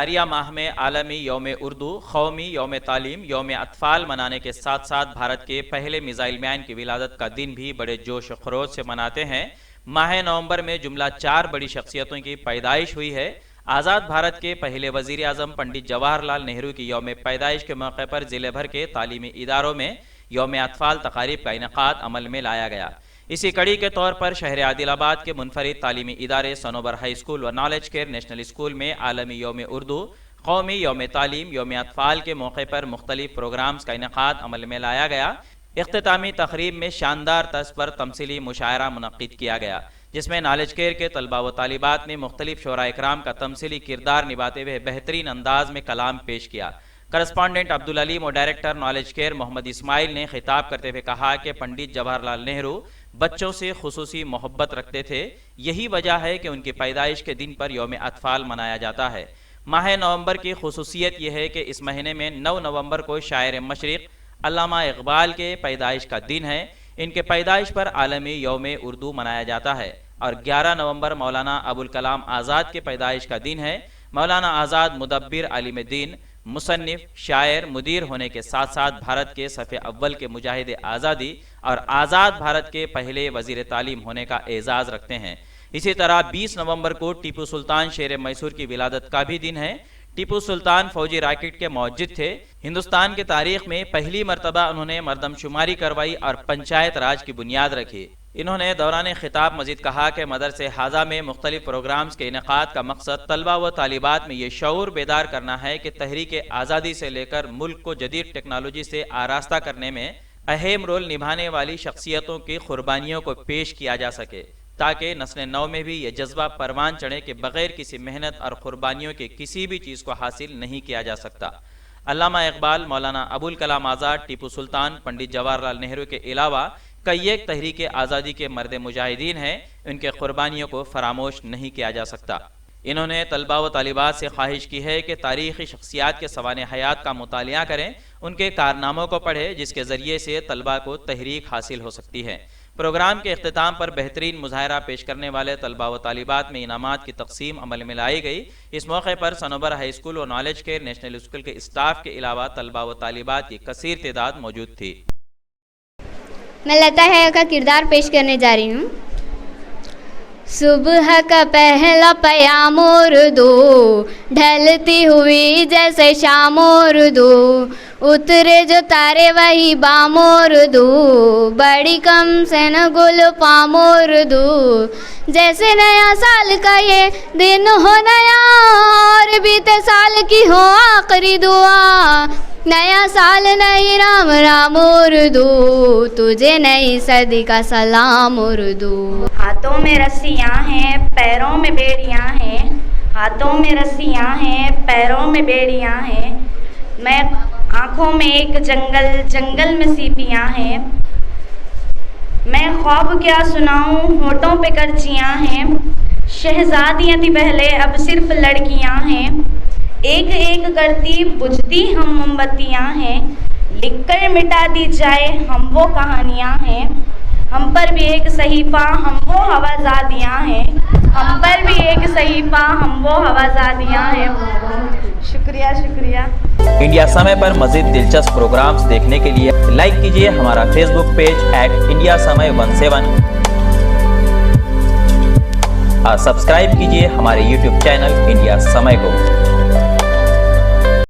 جاریہ ماہ میں عالمی یوم اردو، قومی یوم تعلیم، یوم اطفال منانے کے ساتھ ساتھ بھارت کے پہلے میزائل مین کی ولادت کا دن بھی بڑے جوش و خروش سے مناتے ہیں۔ ماہ نومبر میں جملہ 4 بڑی شخصیتوں کی پیدائش ہوئی ہے۔ آزاد بھارت کے پہلے وزیر اعظم پنڈت جواہر لال نہرو کی یوم پیدائش کے موقع پر ضلع بھر کے تعلیمی اداروں میں یوم اطفال تقاریب کا انعقاد عمل میں لایا گیا۔ اسی کڑی کے طور پر شہر عادل آباد کے منفرد تعلیمی ادارے سنوبر ہائی اسکول و نالج کیئر نیشنل اسکول میں عالمی یوم اردو، قومی یوم تعلیم، یوم اطفال کے موقع پر مختلف پروگرامز کا انعقاد عمل میں لایا گیا۔ اختتامی تقریب میں شاندار طرز پر تمثیلی مشاعرہ منعقد کیا گیا، جس میں نالج کیئر کے طلباء و طالبات نے مختلف شعراء اکرام کا تمثیلی کردار نبھاتے ہوئے بہترین انداز میں کلام پیش کیا۔ کرسپونڈنٹ عبدالعلیم و ڈائریکٹر نالج کیئر محمد اسماعیل نے خطاب کرتے ہوئے کہا کہ پنڈت جواہر لال نہرو بچوں سے خصوصی محبت رکھتے تھے، یہی وجہ ہے کہ ان کی پیدائش کے دن پر یوم اطفال منایا جاتا ہے۔ ماہ نومبر کی خصوصیت یہ ہے کہ اس مہینے میں 9 نومبر کو شاعر مشرق علامہ اقبال کے پیدائش کا دن ہے۔ ان کے پیدائش پر عالمی یوم اردو منایا جاتا ہے، اور 11 نومبر مولانا ابوالکلام آزاد کے پیدائش کا دن ہے۔ مولانا آزاد مدبر عالم دین، مصنف، شاعر، مدیر ہونے کے ساتھ ساتھ بھارت کے صف اول کے مجاہد آزادی اور آزاد بھارت کے پہلے وزیر تعلیم ہونے کا اعزاز رکھتے ہیں۔ اسی طرح 20 نومبر کو ٹیپو سلطان شیر میسور کی ولادت کا بھی دن ہے۔ ٹیپو سلطان فوجی راکٹ کے موجد تھے۔ ہندوستان کی تاریخ میں پہلی مرتبہ انہوں نے مردم شماری کروائی اور پنچایت راج کی بنیاد رکھی۔ انہوں نے دوران خطاب مزید کہا کہ مدرسہ حاضہ میں مختلف پروگرامز کے انعقاد کا مقصد طلبہ و طالبات میں یہ شعور بیدار کرنا ہے کہ تحریک آزادی سے لے کر ملک کو جدید ٹیکنالوجی سے آراستہ کرنے میں اہم رول نبھانے والی شخصیتوں کی قربانیوں کو پیش کیا جا سکے، تاکہ نسل نو میں بھی یہ جذبہ پروان چڑھے کہ بغیر کسی محنت اور قربانیوں کے کسی بھی چیز کو حاصل نہیں کیا جا سکتا۔ علامہ اقبال، مولانا ابوالکلام آزاد، ٹیپو سلطان، پنڈت جواہر لال نہرو کے علاوہ کئی ایک تحریک آزادی کے مرد مجاہدین ہیں، ان کے قربانیوں کو فراموش نہیں کیا جا سکتا۔ انہوں نے طلباء و طالبات سے خواہش کی ہے کہ تاریخی شخصیات کے سوانح حیات کا مطالعہ کریں، ان کے کارناموں کو پڑھیں، جس کے ذریعے سے طلباء کو تحریک حاصل ہو سکتی ہے۔ پروگرام کے اختتام پر بہترین مظاہرہ پیش کرنے والے طلباء و طالبات میں انعامات کی تقسیم عمل میں لائی گئی۔ اس موقع پر سنوبر ہائی اسکول و نالج کیئر نیشنل اسکول کے اسٹاف کے علاوہ طلباء و طالبات کی کثیر تعداد موجود تھی۔ میں لتا حیا کا کردار پیش کرنے جا رہی ہوں۔ صبح کا پہلا پیام اردو، ڈھلتی ہوئی جیسے شام اردو، اترے جو تارے وہی بام اردو، بڑی کم سے نہ گل پام اردو، جیسے نیا سال کا یہ دن ہو نیا، اور بیتے سال کی ہو آخری دعا، نیا سال نئی رام رام اردو، تجھے نئی صدی کا سلام اردو۔ ہاتھوں میں رسیاں ہیں، پیروں میں بیڑیاں ہیں، ہاتھوں میں رسیاں ہیں، پیروں میں بیڑیاں ہیں، میں آنکھوں میں ایک جنگل، جنگل میں سیپیاں ہیں، میں خواب کیا سناؤں، ہونٹوں پہ کرچیاں ہیں، شہزادیاں تھی پہلے اب صرف لڑکیاں ہیں، ایک ایک کرتی بجھتی ہم موم بتیاں ہیں، لکھ کر مٹا دی جائے ہم وہ کہانیاں ہیں، ہم پر بھی ایک صحیفہ ہم وہ ہوازادیاں ہیں، ہم پر بھی ایک صحیفہ ہم وہ ہوازادیاں ہیں۔ شکریہ شکریہ۔ انڈیا سمے پر مزید دلچسپ پروگرامز دیکھنے کے لیے لائک کیجیے ہمارا فیس بک پیج @IndiaSamay17 اور سبسکرائب کیجیے ہمارے یوٹیوب چینل انڈیا سمے کو۔